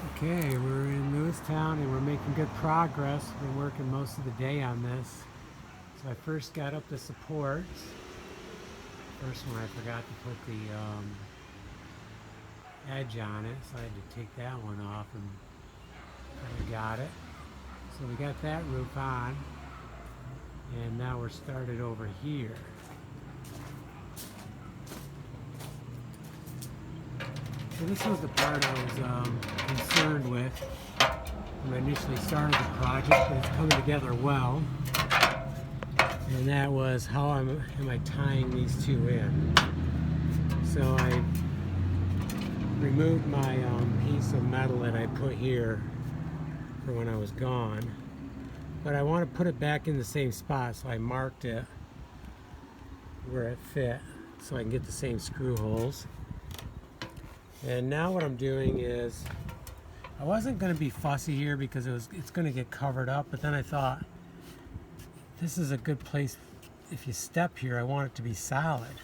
Okay, we're in Lewistown and we're making good progress. We've been working most of the day on this. So I first got up the supports. First one I forgot to put the edge on it, so I had to take that one off and I got it. So we got that roof on, and now we're started over here. So this was the part I was concerned with when I initially started the project, but it's coming together well. And that was how am I tying these two in. So I removed my piece of metal that I put here for when I was gone, but I want to put it back in the same spot, so I marked it where it fit so I can get the same screw holes. And now what I'm doing is, I wasn't going to be fussy here because it's going to get covered up, but then I thought this is a good place. If you step here, I want it to be solid.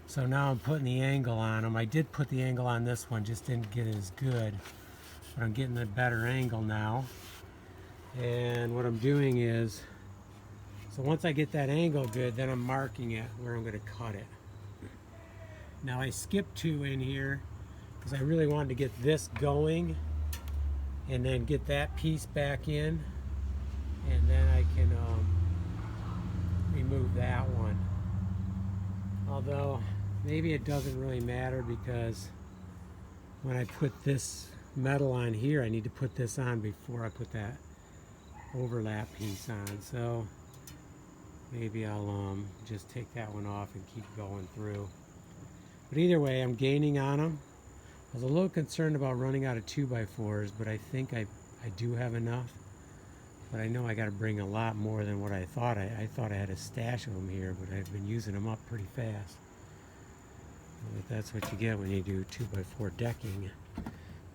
So now I'm putting the angle on them. I did put the angle on this one, just didn't get it as good, but I'm getting a better angle now. And what I'm doing is, so once I get that angle good, then I'm marking it where I'm going to cut it. Now I skipped two in here because I really wanted to get this going and then get that piece back in, and then I can remove that one. Although maybe it doesn't really matter, because when I put this metal on here, I need to put this on before I put that overlap piece on. So maybe I'll just take that one off and keep going through. But either way, I'm gaining on them. I was a little concerned about running out of 2x4s, but I think I do have enough. But I know I got to bring a lot more than what I thought. I thought I had a stash of them here, but I've been using them up pretty fast. But that's what you get when you do 2x4 decking.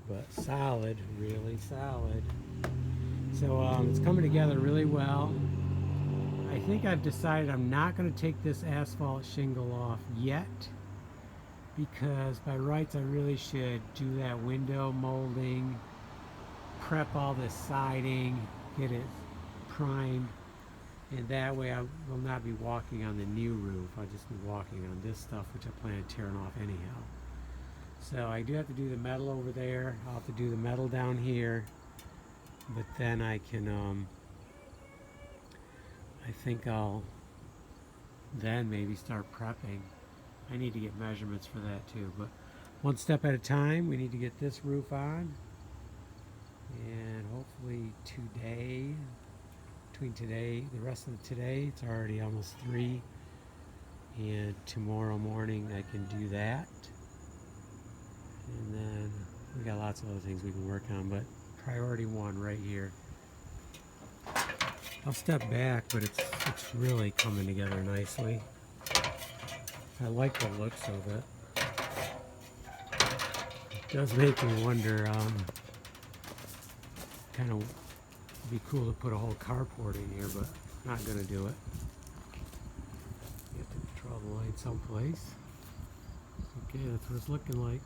But solid, really solid. So it's coming together really well. I think I've decided I'm not going to take this asphalt shingle off yet, because by rights I really should do that window molding, prep all this siding, get it primed, and that way I will not be walking on the new roof. I'll just be walking on this stuff, which I plan on tearing off anyhow. So I do have to do the metal over there. I'll have to do the metal down here, but then I can I think I'll then maybe start prepping. I need to get measurements for that too, but one step at a time. We need to get this roof on, and hopefully today, the rest of today, it's already almost 3, and tomorrow morning I can do that. And then we got lots of other things we can work on, but priority 1 right here. I'll step back, but it's really coming together nicely. I like the looks of it. It does make me wonder, kind of would be cool to put a whole carport in here, but I'm not going to do it. You have to draw the line someplace. Okay, that's what it's looking like.